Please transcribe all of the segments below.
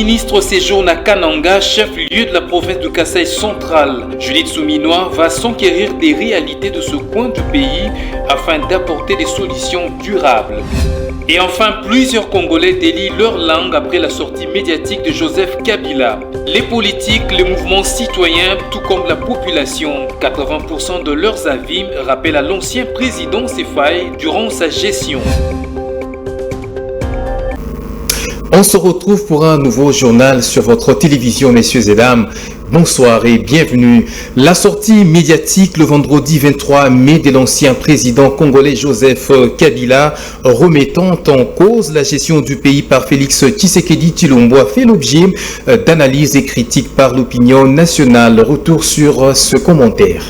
ministre séjourne à Kananga, chef-lieu de la province de Kasaï central. Judith Souminois va s'enquérir des réalités de ce coin du pays afin d'apporter des solutions durables. Et enfin, plusieurs Congolais délient leur langue après la sortie médiatique de Joseph Kabila. Les politiques, les mouvements citoyens, tout comme la population, 80% de leurs avis rappellent à l'ancien président ses failles durant sa gestion. On se retrouve pour un nouveau journal sur votre télévision, messieurs et dames. Bonsoir et bienvenue. La sortie médiatique le vendredi 23 mai de l'ancien président congolais Joseph Kabila remettant en cause la gestion du pays par Félix Tshisekedi Tshilombo a fait l'objet d'analyses et critiques par l'opinion nationale. Retour sur ce commentaire.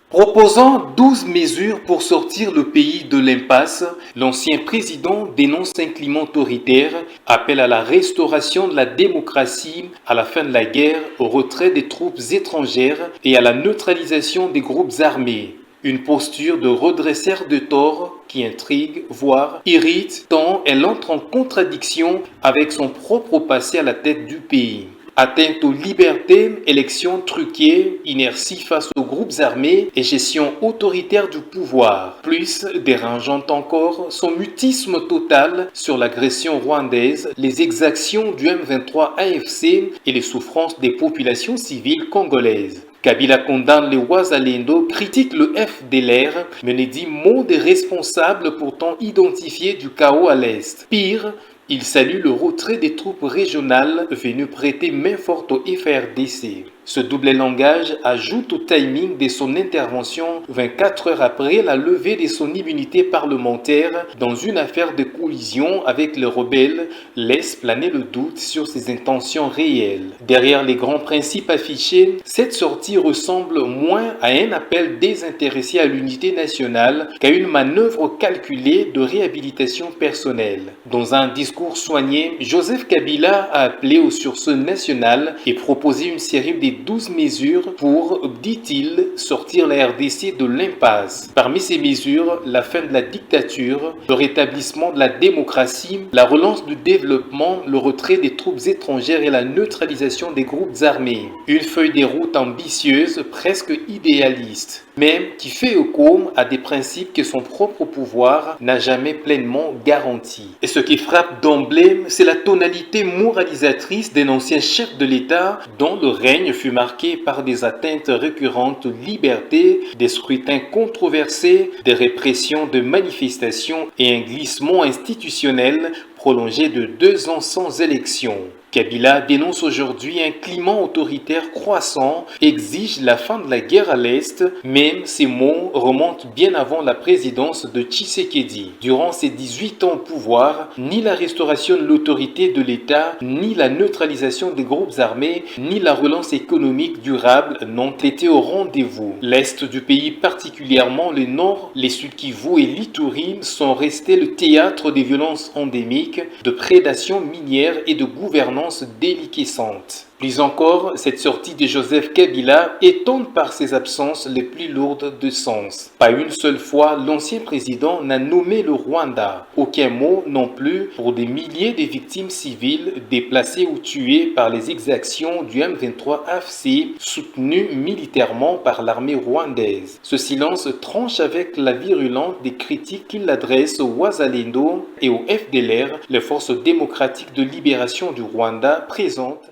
Proposant 12 mesures pour sortir le pays de l'impasse, l'ancien président dénonce un climat autoritaire, appelle à la restauration de la démocratie, à la fin de la guerre, au retrait des troupes étrangères et à la neutralisation des groupes armés. Une posture de redresseur de tort qui intrigue, voire irrite, tant elle entre en contradiction avec son propre passé à la tête du pays. Atteinte aux libertés, élections truquées, inertie face aux groupes armés et gestion autoritaire du pouvoir. Plus dérangeante encore, son mutisme total sur l'agression rwandaise, les exactions du M23 AFC et les souffrances des populations civiles congolaises. Kabila condamne les Wazalendo, critique le FDLR, mais ne dit mot des responsables pourtant identifiés du chaos à l'Est. Pire, il salue le retrait des troupes régionales venues prêter main forte au FARDC. Ce double langage ajoute au timing de son intervention 24 heures après la levée de son immunité parlementaire dans une affaire de collision avec les rebelles laisse planer le doute sur ses intentions réelles. Derrière les grands principes affichés, cette sortie ressemble moins à un appel désintéressé à l'unité nationale qu'à une manœuvre calculée de réhabilitation personnelle. Dans un discours soigné, Joseph Kabila a appelé au sursaut national et proposé une série de 12 mesures pour, dit-il, sortir la RDC de l'impasse. Parmi ces mesures, la fin de la dictature, le rétablissement de la démocratie, la relance du développement, le retrait des troupes étrangères et la neutralisation des groupes armés. Une feuille de route ambitieuse, presque idéaliste, mais qui fait écho à des principes que son propre pouvoir n'a jamais pleinement garantis. Et ce qui frappe d'emblée, c'est la tonalité moralisatrice d'un ancien chef de l'État dont le règne fut marqué par des atteintes récurrentes aux libertés, des scrutins controversés, des répressions de manifestations et un glissement institutionnel prolongé de 2 ans sans élection. Kabila dénonce aujourd'hui un climat autoritaire croissant, exige la fin de la guerre à l'Est, mais ces mots remontent bien avant la présidence de Tshisekedi. Durant ses 18 ans au pouvoir, ni la restauration de l'autorité de l'État, ni la neutralisation des groupes armés, ni la relance économique durable n'ont été au rendez-vous. L'Est du pays, particulièrement le Nord, les Sud-Kivu et l'Ituri, sont restés le théâtre des violences endémiques, de prédation minière et de gouvernance déliquescente. Plus encore, cette sortie de Joseph Kabila étonne par ses absences les plus lourdes de sens. Pas une seule fois, l'ancien président n'a nommé le Rwanda. Aucun mot non plus pour des milliers de victimes civiles déplacées ou tuées par les exactions du M23 AFC, soutenu militairement par l'armée rwandaise. Ce silence tranche avec la virulence des critiques qu'il adresse aux Wazalendo et au FDLR, les forces démocratiques de libération du Rwanda présentes.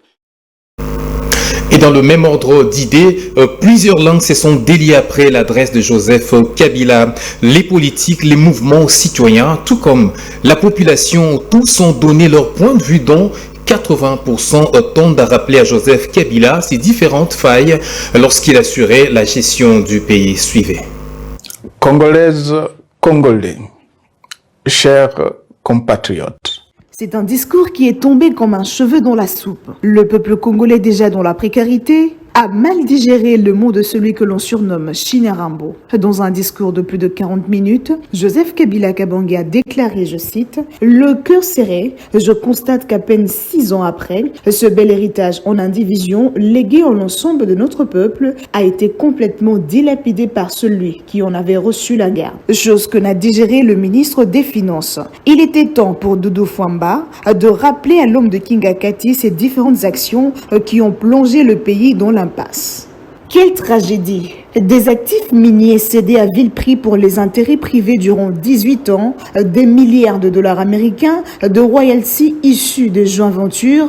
Et dans le même ordre d'idées, plusieurs langues se sont déliées après l'adresse de Joseph Kabila. Les politiques, les mouvements citoyens, tout comme la population, tous ont donné leur point de vue dont 80% tendent à rappeler à Joseph Kabila ses différentes failles lorsqu'il assurait la gestion du pays. Suivez. Congolaises, Congolais, chers compatriotes. C'est un discours qui est tombé comme un cheveu dans la soupe. Le peuple congolais déjà dans la précarité, a mal digéré le mot de celui que l'on surnomme Chinarambo. Dans un discours de plus de 40 minutes, Joseph Kabila Kabange a déclaré, je cite, « Le cœur serré, je constate qu'à peine 6 ans après, ce bel héritage en indivision légué à l'ensemble de notre peuple a été complètement dilapidé par celui qui en avait reçu la garde. » Chose que n'a digéré le ministre des Finances. Il était temps pour Doudou Fwamba de rappeler à l'homme de Kingakati ces différentes actions qui ont plongé le pays dans l'impasse. Quelle tragédie! Des actifs miniers cédés à vil prix pour les intérêts privés durant 18 ans, des milliards de dollars américains de royalties issues des joint ventures,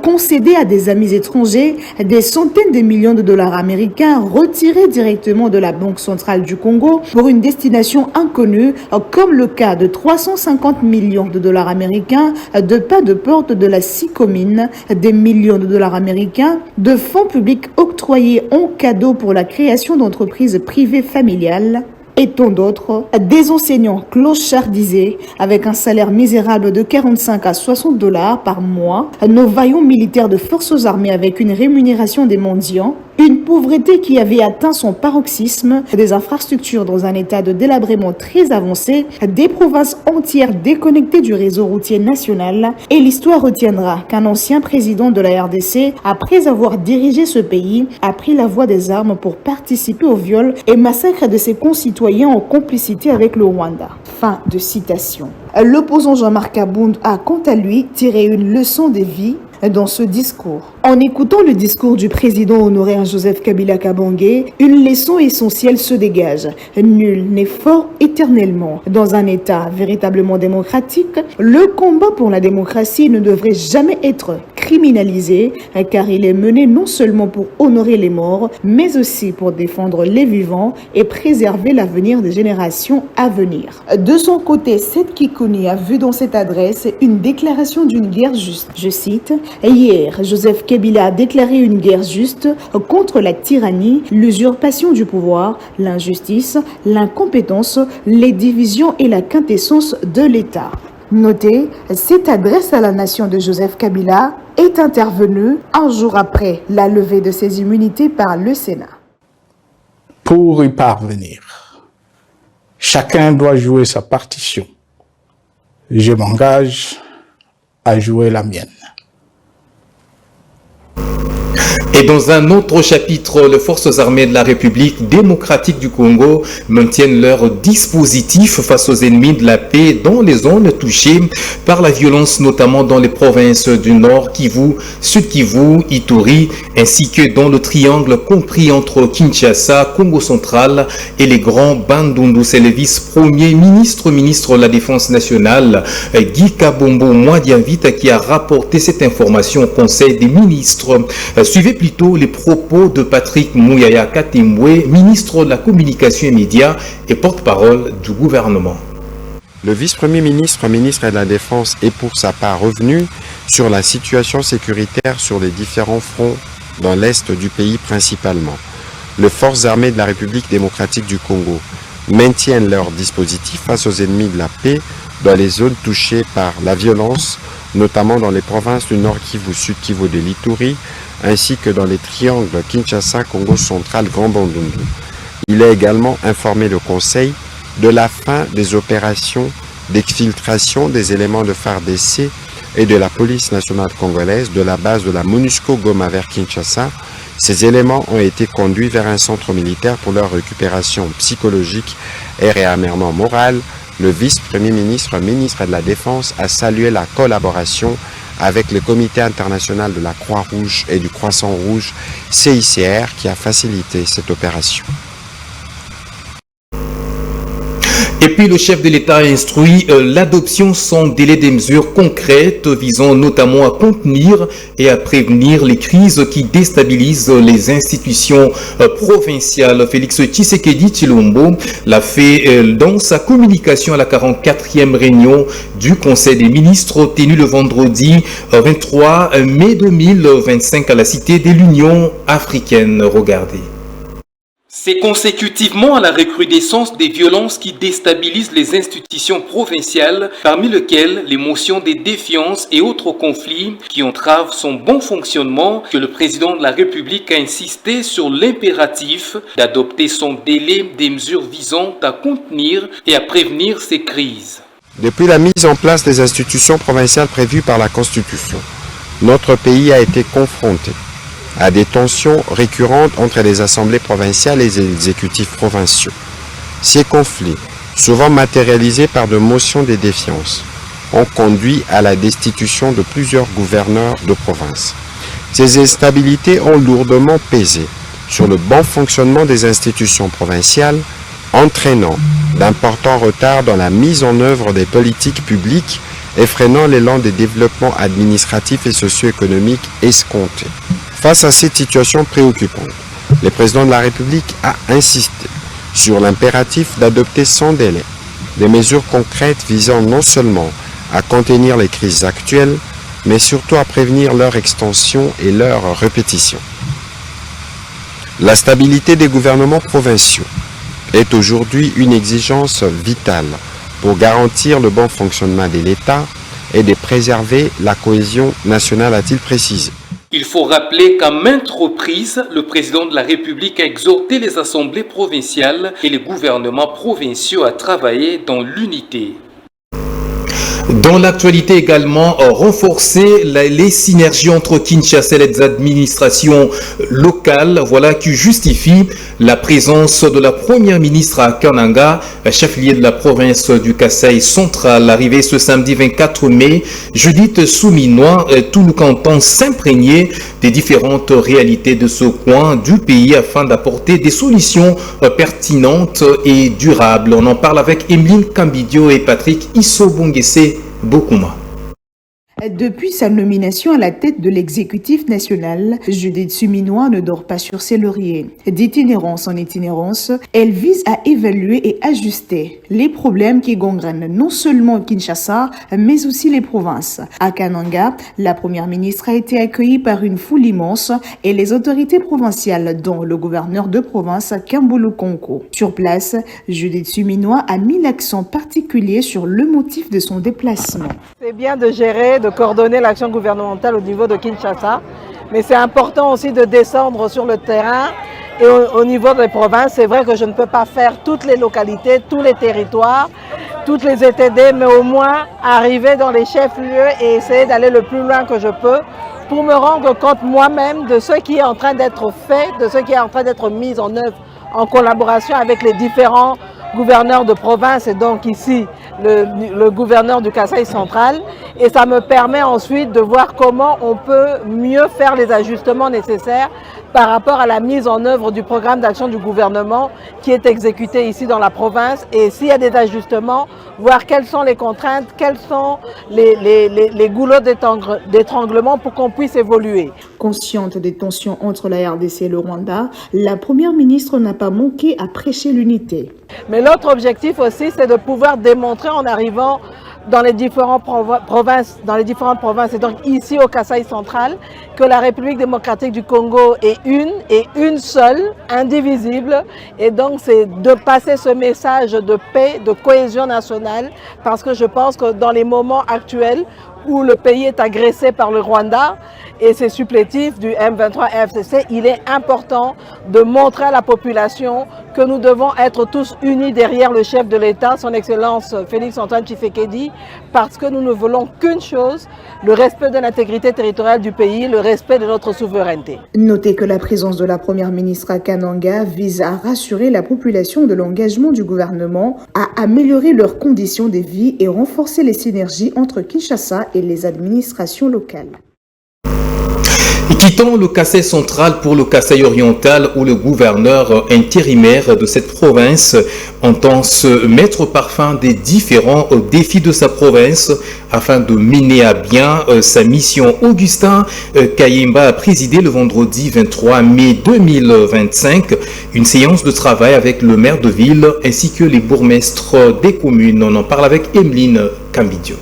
concédés à des amis étrangers, des centaines de millions de dollars américains retirés directement de la Banque centrale du Congo pour une destination inconnue, comme le cas de 350 millions de dollars américains de pas de porte de la Sicomine, des millions de dollars américains de fonds publics octroyés en cadeau pour la création d'entreprises privées familiales, et tant d'autres, des enseignants clochardisés avec un salaire misérable de 45 à 60 dollars par mois, nos vaillants militaires de forces armées avec une rémunération des mendiants, une pauvreté qui avait atteint son paroxysme, des infrastructures dans un état de délabrement très avancé, des provinces entières déconnectées du réseau routier national, et l'histoire retiendra qu'un ancien président de la RDC, après avoir dirigé ce pays, a pris la voie des armes pour participer au viol et massacre de ses concitoyens en complicité avec le Rwanda. Fin de citation. L'opposant Jean-Marc Abound a quant à lui tiré une leçon de vie dans ce discours. En écoutant le discours du président honoraire Joseph Kabila Kabange, une leçon essentielle se dégage. Nul n'est fort éternellement. Dans un État véritablement démocratique, le combat pour la démocratie ne devrait jamais être criminalisé, car il est mené non seulement pour honorer les morts, mais aussi pour défendre les vivants et préserver l'avenir des générations à venir. De son côté, Seth Kikuni a vu dans cette adresse une déclaration d'une guerre juste. Je cite, « Hier, Joseph Kabila a déclaré une guerre juste contre la tyrannie, l'usurpation du pouvoir, l'injustice, l'incompétence, les divisions et la quintessence de l'État. » Notez, cette adresse à la nation de Joseph Kabila est intervenue un jour après la levée de ses immunités par le Sénat. Pour y parvenir, chacun doit jouer sa partition. Je m'engage à jouer la mienne. Et dans un autre chapitre, les forces armées de la République démocratique du Congo maintiennent leur dispositif face aux ennemis de la paix dans les zones touchées par la violence, notamment dans les provinces du Nord, Kivu, Sud Kivu, Ituri, ainsi que dans le triangle compris entre Kinshasa, Congo central et les grands Bandundu. C'est le vice-premier ministre de la Défense nationale, Guy Kabombo Mwadianvita, qui a rapporté cette information au Conseil des ministres. Suivez plutôt les propos de Patrick Mouyaya Katembwe, ministre de la Communication et Médias et porte-parole du gouvernement. Le vice-premier ministre, ministre de la Défense, est pour sa part revenu sur la situation sécuritaire sur les différents fronts dans l'est du pays principalement. Les forces armées de la République démocratique du Congo maintiennent leur dispositif face aux ennemis de la paix dans les zones touchées par la violence, notamment dans les provinces du Nord Kivu, Sud Kivu de l'Ituri, ainsi que dans les triangles Kinshasa, Congo central, Grand Bandundu. Il a également informé le Conseil de la fin des opérations d'exfiltration des éléments de FARDC et de la police nationale congolaise de la base de la MONUSCO Goma vers Kinshasa. Ces éléments ont été conduits vers un centre militaire pour leur récupération psychologique et réarmement moral. Le vice-premier ministre, ministre de la Défense, a salué la collaboration avec le Comité international de la Croix-Rouge et du Croissant-Rouge, CICR, qui a facilité cette opération. Et puis le chef de l'État a instruit l'adoption sans délai des mesures concrètes visant notamment à contenir et à prévenir les crises qui déstabilisent les institutions provinciales. Félix Tshisekedi Tshilombo l'a fait dans sa communication à la 44e réunion du Conseil des ministres tenue le vendredi 23 mai 2025 à la Cité de l'Union africaine. Regardez. C'est consécutivement à la recrudescence des violences qui déstabilisent les institutions provinciales, parmi lesquelles les motions de défiance et autres conflits qui entravent son bon fonctionnement, que le président de la République a insisté sur l'impératif d'adopter sans délai des mesures visant à contenir et à prévenir ces crises. Depuis la mise en place des institutions provinciales prévues par la Constitution, notre pays a été confronté à des tensions récurrentes entre les assemblées provinciales et les exécutifs provinciaux. Ces conflits, souvent matérialisés par de motions de défiance, ont conduit à la destitution de plusieurs gouverneurs de province. Ces instabilités ont lourdement pesé sur le bon fonctionnement des institutions provinciales, entraînant d'importants retards dans la mise en œuvre des politiques publiques et freinant l'élan des développements administratifs et socio-économiques escomptés. Face à cette situation préoccupante, le président de la République a insisté sur l'impératif d'adopter sans délai des mesures concrètes visant non seulement à contenir les crises actuelles, mais surtout à prévenir leur extension et leur répétition. La stabilité des gouvernements provinciaux est aujourd'hui une exigence vitale pour garantir le bon fonctionnement de l'État et de préserver la cohésion nationale, a-t-il précisé. Il faut rappeler qu'à maintes reprises, le président de la République a exhorté les assemblées provinciales et les gouvernements provinciaux à travailler dans l'unité. Dans l'actualité également, renforcer les synergies entre Kinshasa et les administrations locales, voilà qui justifie la présence de la première ministre à Kananga, chef-lieu de la province du Kasaï central. Arrivée ce samedi 24 mai, Judith Souminois, tout le canton s'imprégner des différentes réalités de ce coin du pays afin d'apporter des solutions pertinentes et durables. On en parle avec Emeline Kambidio et Patrick Issobongese Bokuma. Depuis sa nomination à la tête de l'exécutif national, Judith Souminois ne dort pas sur ses lauriers. D'itinérance en itinérance, elle vise à évaluer et ajuster les problèmes qui gangrènent non seulement Kinshasa, mais aussi les provinces. À Kananga, la première ministre a été accueillie par une foule immense et les autorités provinciales, dont le gouverneur de province Kambulu Konko. Sur place, Judith Souminois a mis l'accent particulier sur le motif de son déplacement. C'est bien de gérer, de coordonner l'action gouvernementale au niveau de Kinshasa, mais c'est important aussi de descendre sur le terrain et au niveau des provinces. C'est vrai que je ne peux pas faire toutes les localités, tous les territoires, toutes les ETD, mais au moins arriver dans les chefs-lieux et essayer d'aller le plus loin que je peux pour me rendre compte moi-même de ce qui est en train d'être fait, de ce qui est en train d'être mis en œuvre en collaboration avec les différents gouverneur de province et donc ici le gouverneur du Kasaï central, et ça me permet ensuite de voir comment on peut mieux faire les ajustements nécessaires par rapport à la mise en œuvre du programme d'action du gouvernement qui est exécuté ici dans la province, et s'il y a des ajustements, voir quelles sont les contraintes, quels sont les goulots d'étranglement pour qu'on puisse évoluer. Consciente des tensions entre la RDC et le Rwanda, la première ministre n'a pas manqué à prêcher l'unité. Mais l'autre objectif aussi, c'est de pouvoir démontrer en arrivant dans les différentes provinces, et donc ici au Kasaï central, que la République démocratique du Congo est une seule, indivisible, et donc c'est de passer ce message de paix, de cohésion nationale, parce que je pense que dans les moments actuels où le pays est agressé par le Rwanda et ses supplétifs du M23 et FCC, il est important de montrer à la population que nous devons être tous unis derrière le chef de l'État, son Excellence Félix-Antoine Tshisekedi, parce que nous ne voulons qu'une chose, le respect de l'intégrité territoriale du pays, le respect de notre souveraineté. Notez que la présence de la première ministre à Kananga vise à rassurer la population de l'engagement du gouvernement, à améliorer leurs conditions de vie et renforcer les synergies entre Kinshasa et les administrations locales. Quittons le Kasaï central pour le Kasaï oriental, où le gouverneur intérimaire de cette province entend se mettre par fin des différents défis de sa province afin de mener à bien sa mission. Augustin Kayemba a présidé le vendredi 23 mai 2025 une séance de travail avec le maire de ville ainsi que les bourgmestres des communes. On en parle avec Emeline Kambidio.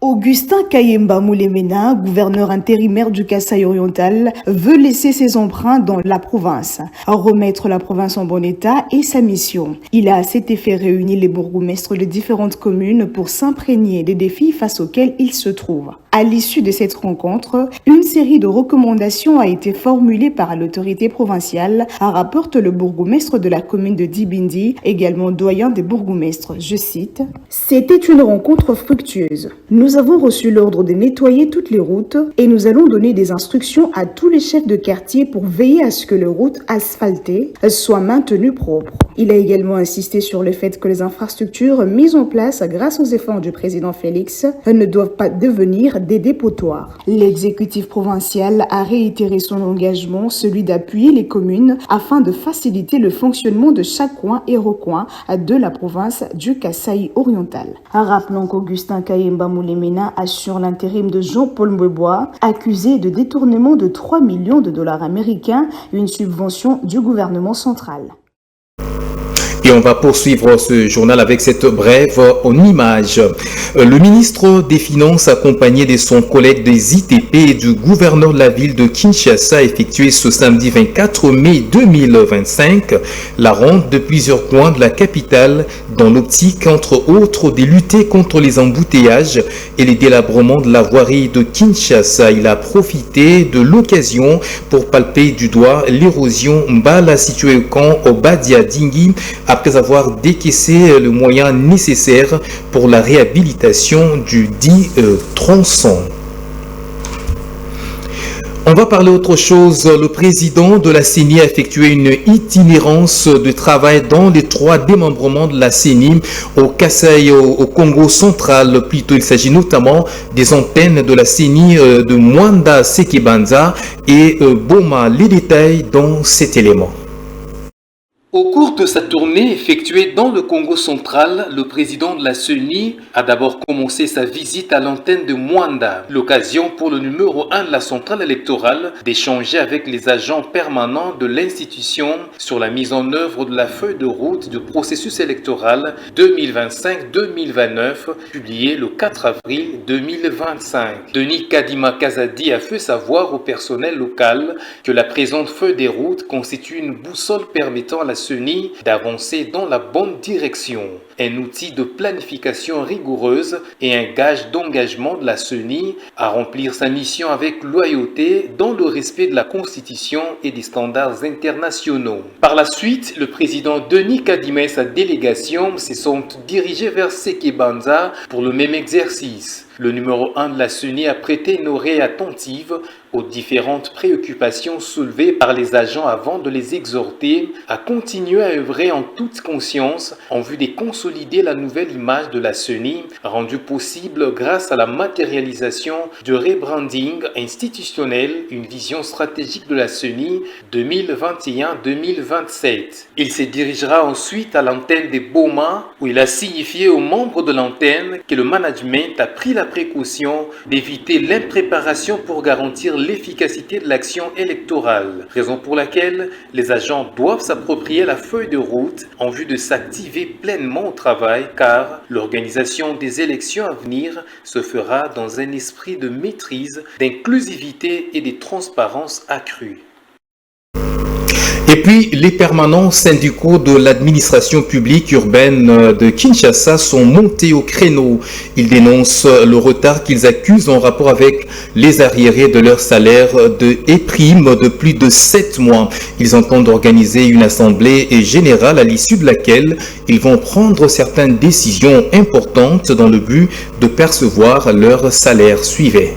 Augustin Kayemba Moulemena, gouverneur intérimaire du Kasaï oriental, veut laisser ses empreintes dans la province, remettre la province en bon état et sa mission. Il a à cet effet réuni les bourgmestres de différentes communes pour s'imprégner des défis face auxquels il se trouve. À l'issue de cette rencontre, une série de recommandations a été formulée par l'autorité provinciale, rapporte le bourgmestre de la commune de Dibindi, également doyen des bourgmestres. Je cite, « C'était une rencontre fructueuse. Nous avons reçu l'ordre de nettoyer toutes les routes et nous allons donner des instructions à tous les chefs de quartier pour veiller à ce que les routes asphaltées soient maintenues propres. » Il a également insisté sur le fait que les infrastructures mises en place grâce aux efforts du président Félix ne doivent pas devenir des dépotoirs. L'exécutif provincial a réitéré son engagement, celui d'appuyer les communes afin de faciliter le fonctionnement de chaque coin et recoin de la province du Kasaï oriental. Rappelons qu'Augustin Kayemba Moulemena assure l'intérim de Jean-Paul Mbouebois, accusé de détournement de 3 millions de dollars américains, une subvention du gouvernement central. Et on va poursuivre ce journal avec cette brève en images. Le ministre des Finances, accompagné de son collègue des ITP et du gouverneur de la ville de Kinshasa, a effectué ce samedi 24 mai 2025 la ronde de plusieurs coins de la capitale dans l'optique, entre autres, de lutter contre les embouteillages et les délabrements de la voirie de Kinshasa. Il a profité de l'occasion pour palper du doigt l'érosion Mbala située au camp Obadia Dingui, après avoir décaissé le moyen nécessaire pour la réhabilitation du dit tronçon. On va parler autre chose. Le président de la CENI a effectué une itinérance de travail dans les 3 démembrements de la CENI au Kasaï, au Congo central. Plutôt, il s'agit notamment des antennes de la CENI de Mwanda Sekebanza et Boma. Les détails dans cet élément. Au cours de sa tournée effectuée dans le Congo central, le président de la CENI a d'abord commencé sa visite à l'antenne de Mwanda, l'occasion pour le numéro 1 de la centrale électorale d'échanger avec les agents permanents de l'institution sur la mise en œuvre de la feuille de route du processus électoral 2025-2029, publiée le 4 avril 2025. Denis Kadima Kazadi a fait savoir au personnel local que la présente feuille des routes constitue une boussole permettant à la CENI d'avancer dans la bonne direction, un outil de planification rigoureuse et un gage d'engagement de la CENI à remplir sa mission avec loyauté dans le respect de la Constitution et des standards internationaux. Par la suite, le président Denis Kadima et sa délégation se sont dirigés vers Sekebanza pour le même exercice. Le numéro 1 de la CENI a prêté une oreille attentive aux différentes préoccupations soulevées par les agents avant de les exhorter à continuer à œuvrer en toute conscience en vue de consolider la nouvelle image de la CENI, rendue possible grâce à la matérialisation du rebranding institutionnel, une vision stratégique de la CENI 2021-2027. Il se dirigera ensuite à l'antenne de Boma, où il a signifié aux membres de l'antenne que le management a pris la précaution d'éviter l'impréparation pour garantir l'efficacité de l'action électorale, raison pour laquelle les agents doivent s'approprier la feuille de route en vue de s'activer pleinement au travail, car l'organisation des élections à venir se fera dans un esprit de maîtrise, d'inclusivité et de transparence accrue. Et puis, les permanents syndicaux de l'administration publique urbaine de Kinshasa sont montés au créneau. Ils dénoncent le retard qu'ils accusent en rapport avec les arriérés de leur salaire et primes de plus de 7 mois. Ils entendent organiser une assemblée générale à l'issue de laquelle ils vont prendre certaines décisions importantes dans le but de percevoir leur salaire. Suivez.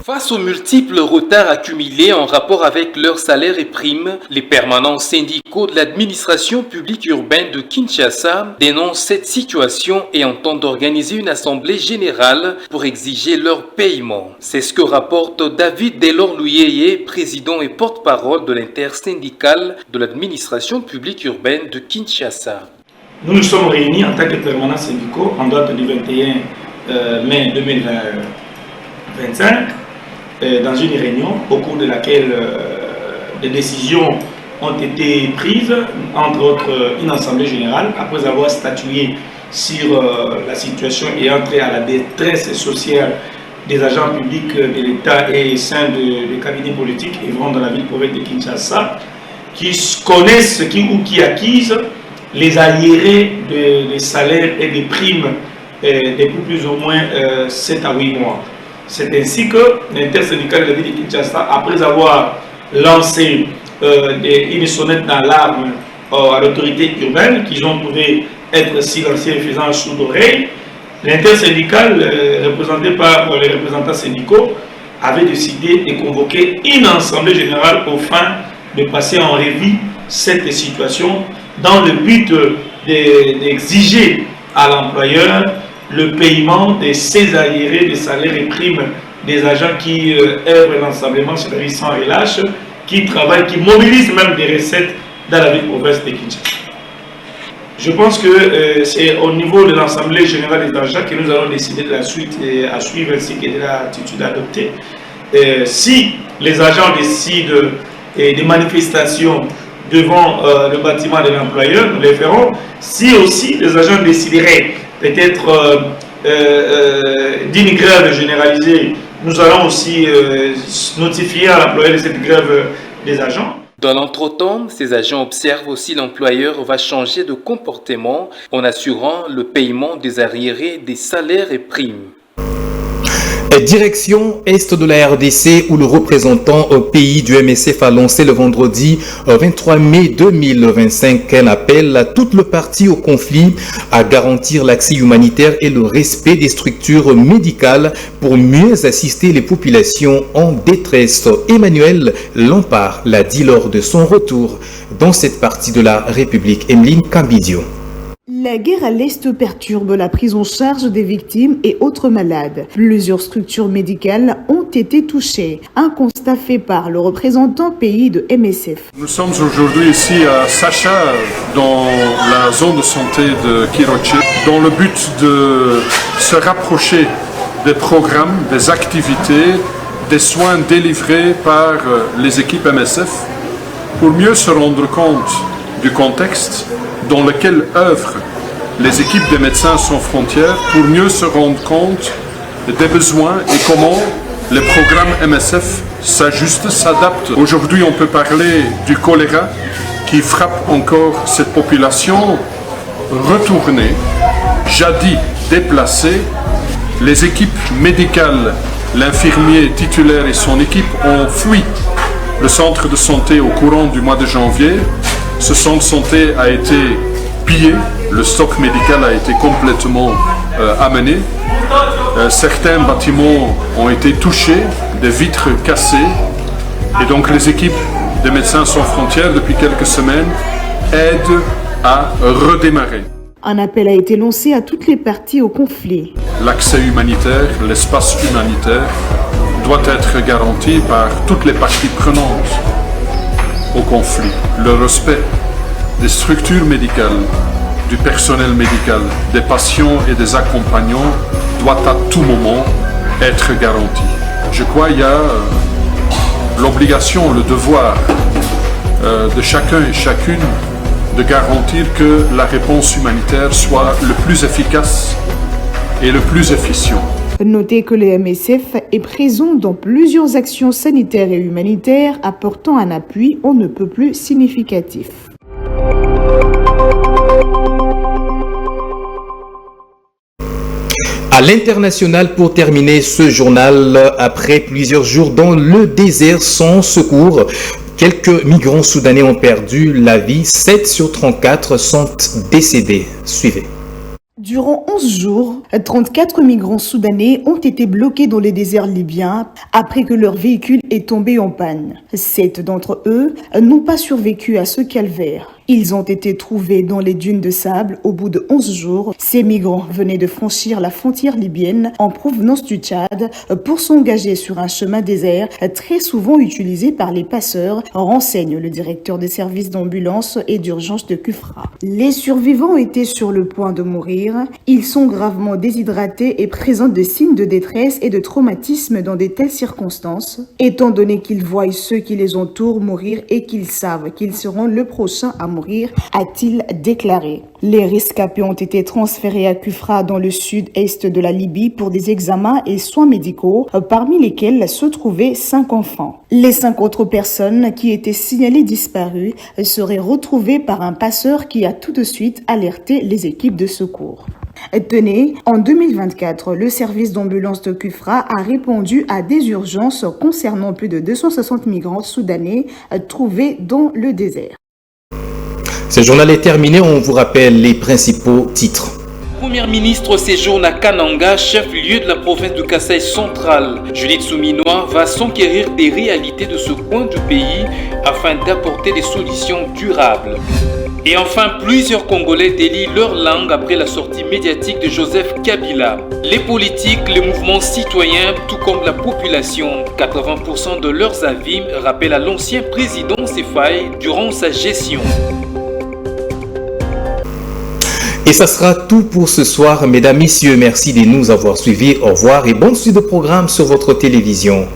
Face aux multiples retards accumulés en rapport avec leurs salaires et primes, les permanents syndicaux de l'administration publique urbaine de Kinshasa dénoncent cette situation et entendent organiser une assemblée générale pour exiger leur paiement. C'est ce que rapporte David Delors-Louyeye, président et porte-parole de l'intersyndicale de l'administration publique urbaine de Kinshasa. Nous nous sommes réunis en tant que permanents syndicaux en date du 21 mai 2025. Dans une réunion au cours de laquelle des décisions ont été prises, entre autres une assemblée générale, après avoir statué sur la situation ayant trait à la détresse sociale des agents publics de l'État et sein de cabinets politiques œuvrant dans la ville-province de Kinshasa, qui connaissent ou qui acquisent les arriérés des salaires et des primes depuis plus ou moins 7 à 8 mois. C'est ainsi que l'intersyndicale de la ville de Kinshasa, après avoir lancé une sonnette d'alarme à l'autorité urbaine, qu'ils ont trouvé être silencieux et faisant sous d'oreille, l'intersyndicale, représentée par les représentants syndicaux, avait décidé de convoquer une assemblée générale au fin de passer en revue cette situation dans le but d'exiger à l'employeur le paiement de ses arriérés, des salaires et primes des agents qui œuvrent l'ensemblement, c'est-à-dire sans relâche, qui travaillent, qui mobilisent même des recettes dans la ville-province de Kinshasa. Je pense que c'est au niveau de l'Assemblée générale des agents que nous allons décider de la suite à suivre ainsi que de l'attitude adoptée. Si les agents décident des manifestations devant le bâtiment de l'employeur, nous les ferons. Si aussi les agents décideraient peut-être d'une grève généralisée, nous allons aussi notifier à l'employeur de cette grève des agents. Dans l'entretemps, ces agents observent aussi l'employeur va changer de comportement en assurant le paiement des arriérés des salaires et primes. Direction Est de la RDC où le représentant au pays du MSF a lancé le vendredi 23 mai 2025 un appel à toutes les parties au conflit à garantir l'accès humanitaire et le respect des structures médicales pour mieux assister les populations en détresse. Emmanuel Lampard l'a dit lors de son retour dans cette partie de la République. Emeline Cambidio. La guerre à l'Est perturbe la prise en charge des victimes et autres malades. Plusieurs structures médicales ont été touchées. Un constat fait par le représentant pays de MSF. Nous sommes aujourd'hui ici à Sacha, dans la zone de santé de Kiroche, dans le but de se rapprocher des programmes, des activités, des soins délivrés par les équipes MSF pour mieux se rendre compte du contexte dans lequel œuvrent les équipes des Médecins sans frontières pour mieux se rendre compte des besoins et comment les programmes MSF s'ajustent, s'adaptent. Aujourd'hui, on peut parler du choléra qui frappe encore cette population retournée, jadis déplacée. Les équipes médicales, l'infirmier titulaire et son équipe ont fui le centre de santé au courant du mois de janvier. Ce centre de santé a été pillé, le stock médical a été complètement amené. Certains bâtiments ont été touchés, des vitres cassées. Et donc les équipes des Médecins sans frontières, depuis quelques semaines, aident à redémarrer. Un appel a été lancé à toutes les parties au conflit. L'accès humanitaire, l'espace humanitaire doit être garanti par toutes les parties prenantes au conflit. Le respect des structures médicales, du personnel médical, des patients et des accompagnants doit à tout moment être garanti. Je crois qu'il y a l'obligation, le devoir de chacun et chacune de garantir que la réponse humanitaire soit le plus efficace et le plus efficient. Notez que le MSF est présent dans plusieurs actions sanitaires et humanitaires apportant un appui on ne peut plus significatif. À l'international, pour terminer ce journal, après plusieurs jours dans le désert sans secours, quelques migrants soudanais ont perdu la vie. 7 sur 34 sont décédés. Suivez. Durant 11 jours, 34 migrants soudanais ont été bloqués dans les déserts libyens après que leur véhicule est tombé en panne. 7 d'entre eux n'ont pas survécu à ce calvaire. Ils ont été trouvés dans les dunes de sable au bout de 11 jours. Ces migrants venaient de franchir la frontière libyenne en provenance du Tchad pour s'engager sur un chemin désert très souvent utilisé par les passeurs, renseigne le directeur des services d'ambulance et d'urgence de Kufra. Les survivants étaient sur le point de mourir mourir. Ils sont gravement déshydratés et présentent des signes de détresse et de traumatisme dans de telles circonstances, étant donné qu'ils voient ceux qui les entourent mourir et qu'ils savent qu'ils seront le prochain à mourir, a-t-il déclaré. Les rescapés ont été transférés à Kufra dans le sud-est de la Libye pour des examens et soins médicaux, parmi lesquels se trouvaient 5 enfants. Les 5 autres personnes qui étaient signalées disparues seraient retrouvées par un passeur qui a tout de suite alerté les équipes de secours. Tenez, en 2024, le service d'ambulance de Kufra a répondu à des urgences concernant plus de 260 migrants soudanais trouvés dans le désert. Ce journal est terminé, on vous rappelle les principaux titres. Premier ministre séjourne à Kananga, chef-lieu de la province de Kasaï central. Judith Souminois va s'enquérir des réalités de ce coin du pays afin d'apporter des solutions durables. Et enfin, plusieurs Congolais délient leur langue après la sortie médiatique de Joseph Kabila. Les politiques, les mouvements citoyens, tout comme la population, 80% de leurs avis rappellent à l'ancien président ses failles durant sa gestion. Et ça sera tout pour ce soir, mesdames, messieurs. Merci de nous avoir suivis. Au revoir et bonne suite de programme sur votre télévision.